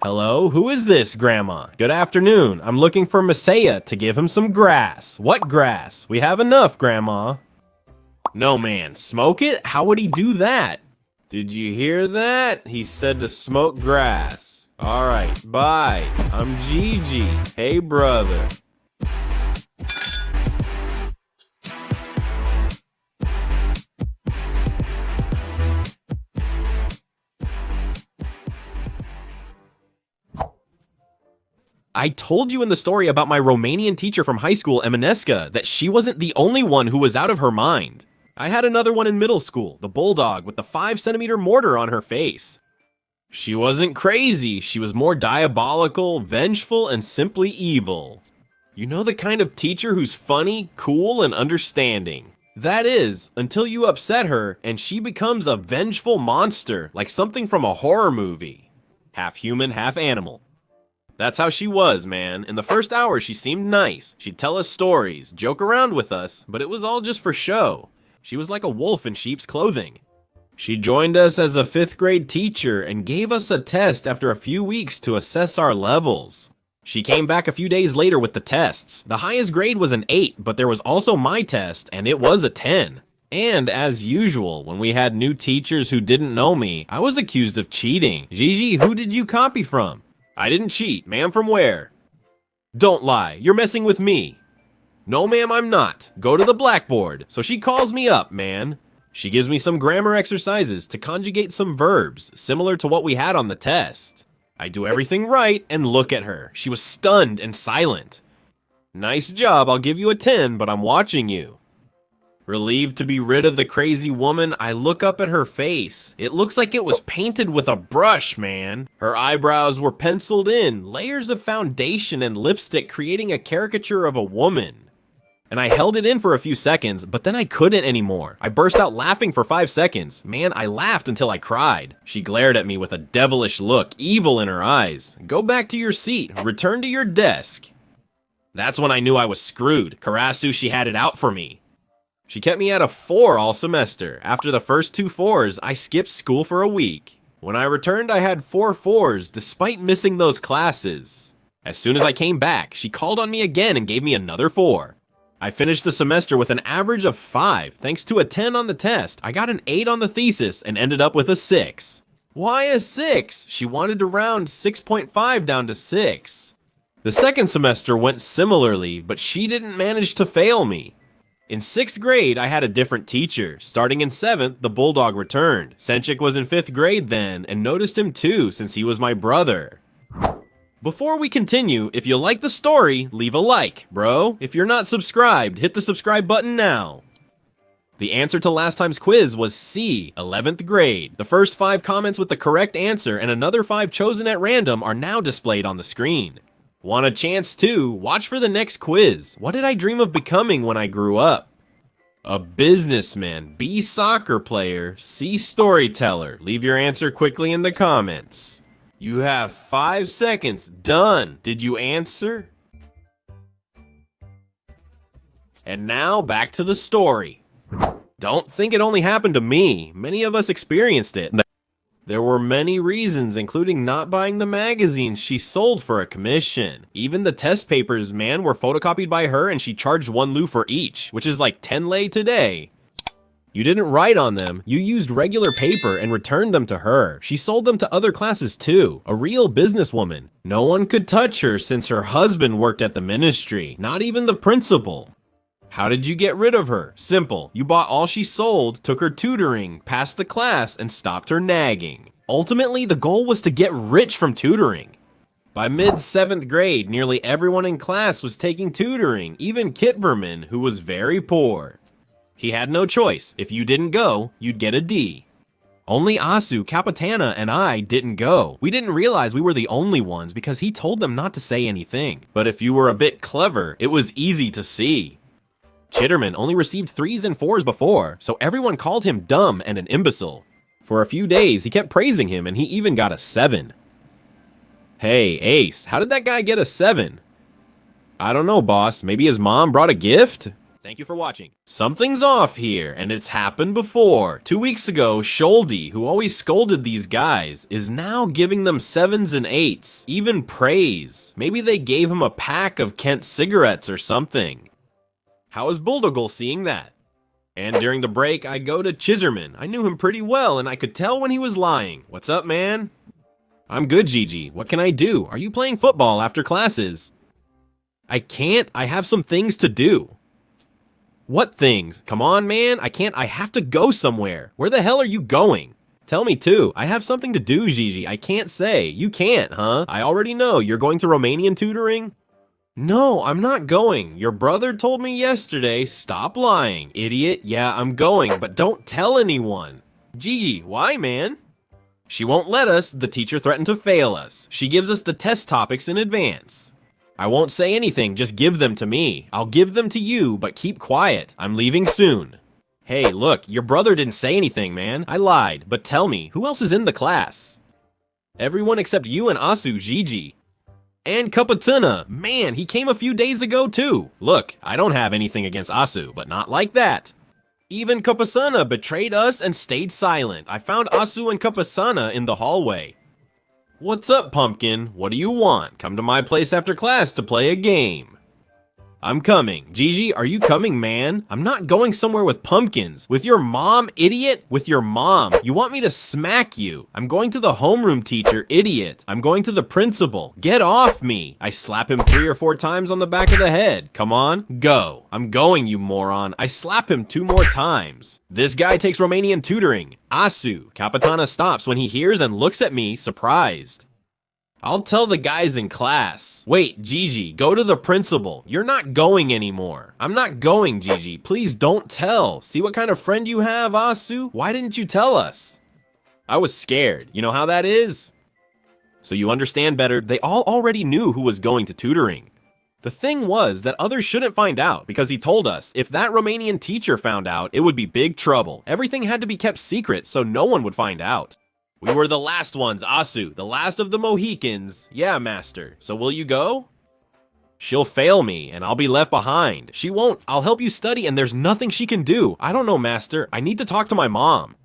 Hello, who is this, Grandma? Good afternoon. I'm looking for Messiah to give him some grass. What grass? We have enough, Grandma. No, man, smoke it? How would he do that? Did you hear that? He said to smoke grass. Alright, bye. I'm Gigi. Hey, brother. I told you in the story about my Romanian teacher from high school, Eminesca, that she wasn't the only one who was out of her mind. I had another one in middle school, the Bulldog with the 5-centimeter mortar on her face. She wasn't crazy, she was more diabolical, vengeful, and simply evil. You know the kind of teacher who's funny, cool, and understanding. That is, until you upset her and she becomes a vengeful monster, like something from a horror movie. Half human, half animal. That's how she was, man. In the first hour, she seemed nice. She'd tell us stories, joke around with us, but it was all just for show. She was like a wolf in sheep's clothing. She joined us as a 5th grade teacher and gave us a test after a few weeks to assess our levels. She came back a few days later with the tests. The highest grade was an 8, but there was also my test, and it was a 10. And as usual, when we had new teachers who didn't know me, I was accused of cheating. Gigi, who did you copy from? I didn't cheat, ma'am, from where? Don't lie, you're messing with me. No, ma'am, I'm not. Go to the blackboard. So she calls me up, man. She gives me some grammar exercises to conjugate some verbs, similar to what we had on the test. I do everything right and look at her. She was stunned and silent. Nice job, I'll give you a 10, but I'm watching you. Relieved to be rid of the crazy woman, I look up at her face. It looks like it was painted with a brush, man. Her eyebrows were penciled in, layers of foundation and lipstick creating a caricature of a woman. And I held it in for a few seconds, but then I couldn't anymore. I burst out laughing for 5 seconds. Man, I laughed until I cried. She glared at me with a devilish look, evil in her eyes. Go back to your seat. Return to your desk. That's when I knew I was screwed. Karasu, she had it out for me. She kept me at a 4 all semester. After the first 2 4s, I skipped school for a week. When I returned, I had 4 4s, despite missing those classes. As soon as I came back, she called on me again and gave me another 4. I finished the semester with an average of 5. Thanks to a 10 on the test, I got an 8 on the thesis and ended up with a 6. Why a 6? She wanted to round 6.5 down to 6. The second semester went similarly, but she didn't manage to fail me. In 6th grade, I had a different teacher. Starting in 7th, the Bulldog returned. Senchik was in 5th grade then, and noticed him too, since he was my brother. Before we continue, if you like the story, leave a like, bro. If you're not subscribed, hit the subscribe button now. The answer to last time's quiz was C, 11th grade. The first 5 comments with the correct answer and another 5 chosen at random are now displayed on the screen. Want a chance too? Watch for the next quiz. What did I dream of becoming when I grew up? A businessman, B soccer player, C storyteller. Leave your answer quickly in the comments. You have 5 seconds. Done. Did you answer? And now back to the story. Don't think it only happened to me. Many of us experienced it. There were many reasons, including not buying the magazines she sold for a commission. Even the test papers, man, were photocopied by her and she charged 1 lu for each, which is like 10 lei today. You didn't write on them, you used regular paper and returned them to her. She sold them to other classes too, a real businesswoman. No one could touch her since her husband worked at the ministry, not even the principal. How did you get rid of her? Simple. You bought all she sold, took her tutoring, passed the class, and stopped her nagging. Ultimately, the goal was to get rich from tutoring. By mid-7th grade, nearly everyone in class was taking tutoring, even Kitverman, who was very poor. He had no choice. If you didn't go, you'd get a D. Only Asu, Capitana, and I didn't go. We didn't realize we were the only ones because he told them not to say anything. But if you were a bit clever, it was easy to see. Chitterman only received 3s and 4s before, so everyone called him dumb and an imbecile. For a few days, he kept praising him and he even got a 7. Hey, Ace, how did that guy get a 7? I don't know, boss. Maybe his mom brought a gift? Thank you for watching. Something's off here, and it's happened before. 2 weeks ago, Sholdy, who always scolded these guys, is now giving them 7s and 8s, even praise. Maybe they gave him a pack of Kent cigarettes or something. How is Bulldog seeing that? And during the break, I go to Chiserman. I knew him pretty well, and I could tell when he was lying. What's up, man? I'm good, Gigi. What can I do? Are you playing football after classes? I can't. I have some things to do. What things? Come on, man. I can't. I have to go somewhere. Where the hell are you going? Tell me too. I have something to do, Gigi. I can't say. You can't, huh? I already know. You're going to Romanian tutoring? No, I'm not going. Your brother told me yesterday. Stop lying, idiot. Yeah, I'm going, but don't tell anyone. Gigi, why, man? She won't let us. The teacher threatened to fail us. She gives us the test topics in advance. I won't say anything, just give them to me. I'll give them to you, but keep quiet. I'm leaving soon. Hey, look, your brother didn't say anything, man. I lied, but tell me, who else is in the class? Everyone except you and Asu, Gigi. And Kapatuna. Man, he came a few days ago too. Look, I don't have anything against Asu, but not like that. Even Kapasana betrayed us and stayed silent. I found Asu and Kapasana in the hallway. What's up, Pumpkin? What do you want? Come to my place after class to play a game. I'm coming. Gigi, are you coming, man? I'm not going somewhere with pumpkins. With your mom, idiot? With your mom. You want me to smack you. I'm going to the homeroom teacher, idiot. I'm going to the principal. Get off me. I slap him 3 or 4 times on the back of the head. Come on, go. I'm going, you moron. I slap him 2 more times. This guy takes Romanian tutoring. Asu. Kapitana stops when he hears and looks at me, surprised. I'll tell the guys in class. Wait, Gigi, go to the principal. You're not going anymore. I'm not going, Gigi. Please don't tell. See what kind of friend you have, Asu? Why didn't you tell us? I was scared. You know how that is? So you understand better, they all already knew who was going to tutoring. The thing was that others shouldn't find out because he told us if that Romanian teacher found out, it would be big trouble. Everything had to be kept secret so no one would find out. We were the last ones, Asu, the last of the Mohicans. Yeah, master. So will you go? She'll fail me, and I'll be left behind. She won't. I'll help you study, and there's nothing she can do. I don't know, master. I need to talk to my mom.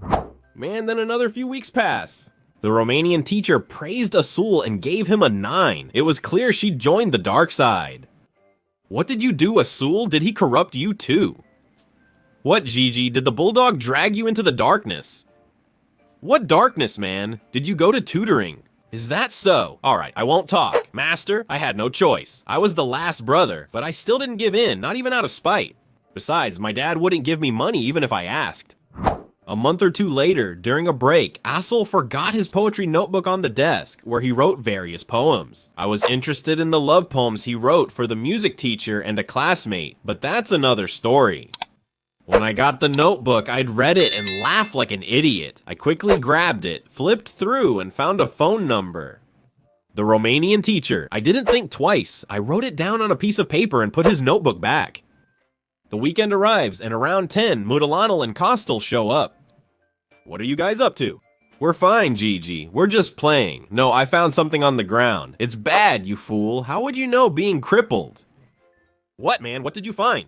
Man, then another few weeks pass. The Romanian teacher praised Asul and gave him a 9. It was clear she joined the dark side. What did you do, Asul? Did he corrupt you too? What, Gigi? Did the Bulldog drag you into the darkness? What darkness, man? Did you go to tutoring? Is that so? Alright, I won't talk. Master, I had no choice. I was the last brother, but I still didn't give in, not even out of spite. Besides, my dad wouldn't give me money even if I asked. A month or 2 later, during a break, Asel forgot his poetry notebook on the desk, where he wrote various poems. I was interested in the love poems he wrote for the music teacher and a classmate, but that's another story. When I got the notebook, I'd read it and laughed like an idiot. I quickly grabbed it, flipped through, and found a phone number. The Romanian teacher. I didn't think twice. I wrote it down on a piece of paper and put his notebook back. The weekend arrives, and around 10, Mudalanal and Kostel show up. What are you guys up to? We're fine, Gigi. We're just playing. No, I found something on the ground. It's bad, you fool. How would you know being crippled? What, man? What did you find?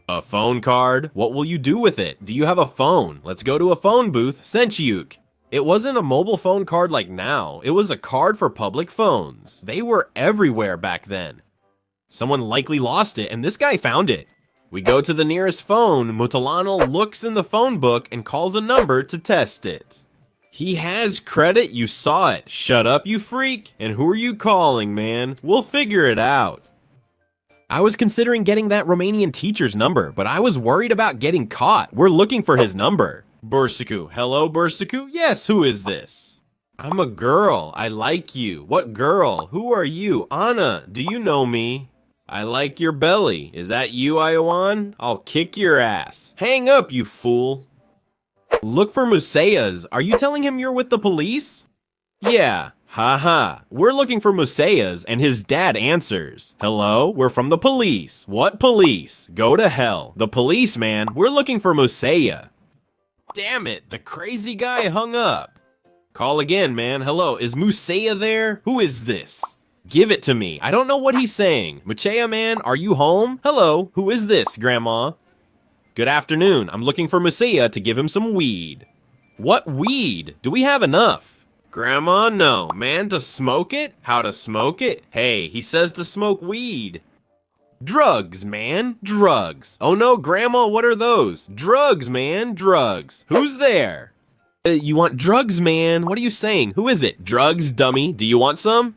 A phone card? What will you do with it? Do you have a phone? Let's go to a phone booth. Sentiuk. It wasn't a mobile phone card like now. It was a card for public phones. They were everywhere back then. Someone likely lost it, and this guy found it. We go to the nearest phone. Mutalanal looks in the phone book and calls a number to test it. He has credit. You saw it. Shut up, you freak. And who are you calling, man? We'll figure it out. I was considering getting that Romanian teacher's number, but I was worried about getting caught. We're looking for his number. Bursiku. Hello, Bursiku? Yes, who is this? I'm a girl. I like you. What girl? Who are you? Anna, do you know me? I like your belly. Is that you, Iowan? I'll kick your ass. Hang up, you fool. Look for Museias. Are you telling him you're with the police? Yeah. Haha, we're looking for Museias, and his dad answers. Hello, we're from the police. What police? Go to hell. The police, man. We're looking for Museia. Damn it, the crazy guy hung up. Call again, man. Hello, is Museia there? Who is this? Give it to me. I don't know what he's saying. Mucheia, man, are you home? Hello, who is this, Grandma? Good afternoon. I'm looking for Messiah to give him some weed. What weed? Do we have enough? Grandma, no. Man, to smoke it? How to smoke it? Hey, he says to smoke weed. Drugs, man. Drugs. Oh no, Grandma, what are those? Drugs, man. Drugs. Who's there? You want drugs, man? What are you saying? Who is it? Drugs, dummy. Do you want some?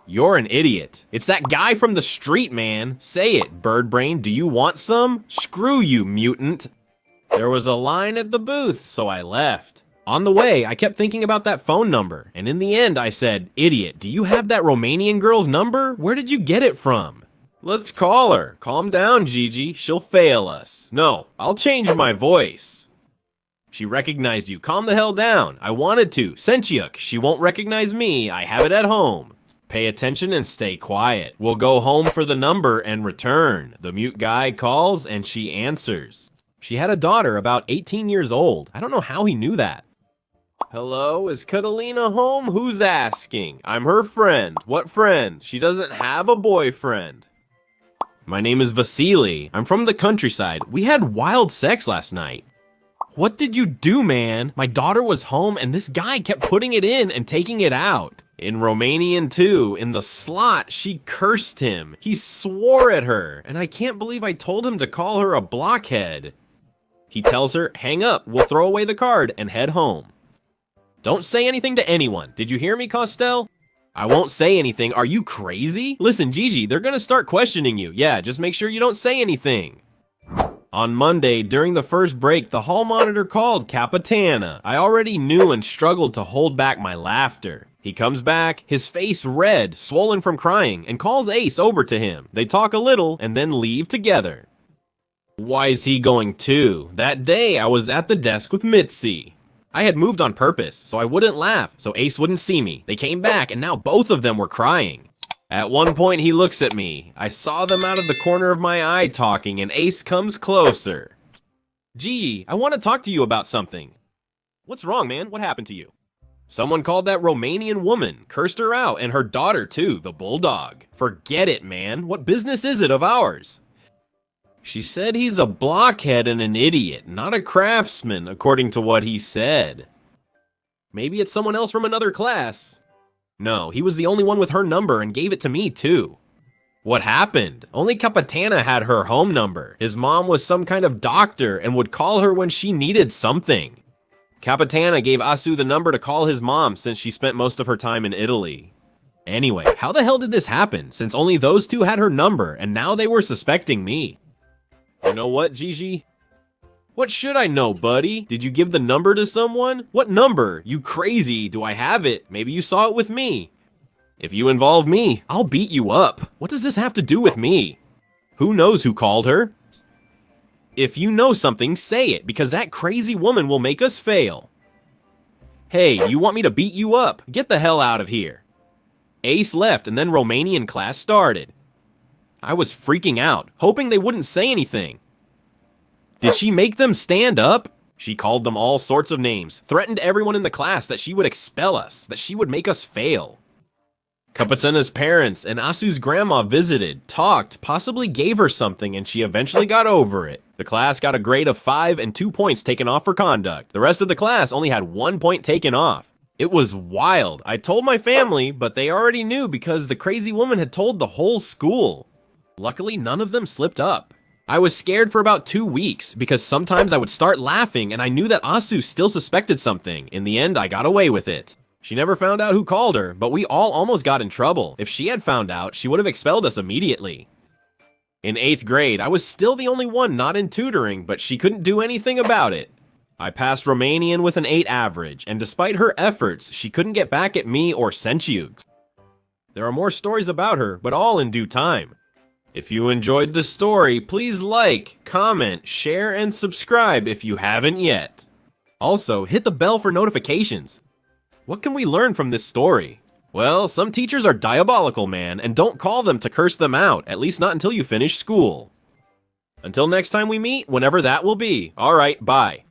You're an idiot. It's that guy from the street, man. Say it, bird brain. Do you want some? Screw you, mutant. There was a line at the booth, so I left. On the way, I kept thinking about that phone number, and in the end I said, idiot, do you have that Romanian girl's number? Where did you get it from? Let's call her. Calm down, Gigi. She'll fail us. No, I'll change my voice. She recognized you. Calm the hell down. I wanted to. Sentiuk. She won't recognize me. I have it at home. Pay attention and stay quiet. We'll go home for the number and return. The mute guy calls and she answers. She had a daughter about 18 years old. I don't know how he knew that. Hello, is Catalina home? Who's asking? I'm her friend. What friend? She doesn't have a boyfriend. My name is Vasily. I'm from the countryside. We had wild sex last night. What did you do, man? My daughter was home and this guy kept putting it in and taking it out. In Romanian too, in the slot, she cursed him. He swore at her, and I can't believe I told him to call her a blockhead. He tells her, hang up, we'll throw away the card and head home. Don't say anything to anyone. Did you hear me, Costel? I won't say anything. Are you crazy? Listen, Gigi, they're gonna start questioning you. Yeah, just make sure you don't say anything. On Monday, during the first break, the hall monitor called Cafeteria. I already knew and struggled to hold back my laughter. He comes back, his face red, swollen from crying, and calls Ace over to him. They talk a little and then leave together. Why is he going too? That day, I was at the desk with Mitzi. I had moved on purpose, so I wouldn't laugh, so Ace wouldn't see me. They came back, and now both of them were crying. At one point, he looks at me. I saw them out of the corner of my eye talking, and Ace comes closer. Gee, I want to talk to you about something. What's wrong, man? What happened to you? Someone called that Romanian woman, cursed her out, and her daughter too, the Bulldog. Forget it, man. What business is it of ours? She said he's a blockhead and an idiot, not a craftsman, according to what he said. Maybe it's someone else from another class. No, he was the only one with her number and gave it to me too. What happened? Only Capitana had her home number. His mom was some kind of doctor and would call her when she needed something. Capitana gave Asu the number to call his mom since she spent most of her time in Italy. Anyway, how the hell did this happen, since only those two had her number and now they were suspecting me? You know what, Gigi? What should I know, buddy? Did you give the number to someone? What number? You crazy. Do I have it? Maybe you saw it with me. If you involve me, I'll beat you up. What does this have to do with me? Who knows who called her? If you know something, say it, because that crazy woman will make us fail. Hey, you want me to beat you up? Get the hell out of here. Ace left and then Romanian class started. I was freaking out, hoping they wouldn't say anything. Did she make them stand up? She called them all sorts of names, threatened everyone in the class that she would expel us, that she would make us fail. Kapitana's parents and Asu's grandma visited, talked, possibly gave her something, and she eventually got over it. The class got a grade of 5 and 2 points taken off for conduct. The rest of the class only had 1 point taken off. It was wild. I told my family, but they already knew because the crazy woman had told the whole school. Luckily, none of them slipped up. I was scared for about 2 weeks because sometimes I would start laughing and I knew that Asu still suspected something. In the end, I got away with it. She never found out who called her, but we all almost got in trouble. If she had found out, she would have expelled us immediately. In 8th grade, I was still the only one not in tutoring, but she couldn't do anything about it. I passed Romanian with an 8 average, and despite her efforts, she couldn't get back at me or Sentiuk. There are more stories about her, but all in due time. If you enjoyed this story, please like, comment, share, and subscribe if you haven't yet. Also, hit the bell for notifications. What can we learn from this story? Well, some teachers are diabolical, man, and don't call them to curse them out, at least not until you finish school. Until next time we meet, whenever that will be. Alright, bye.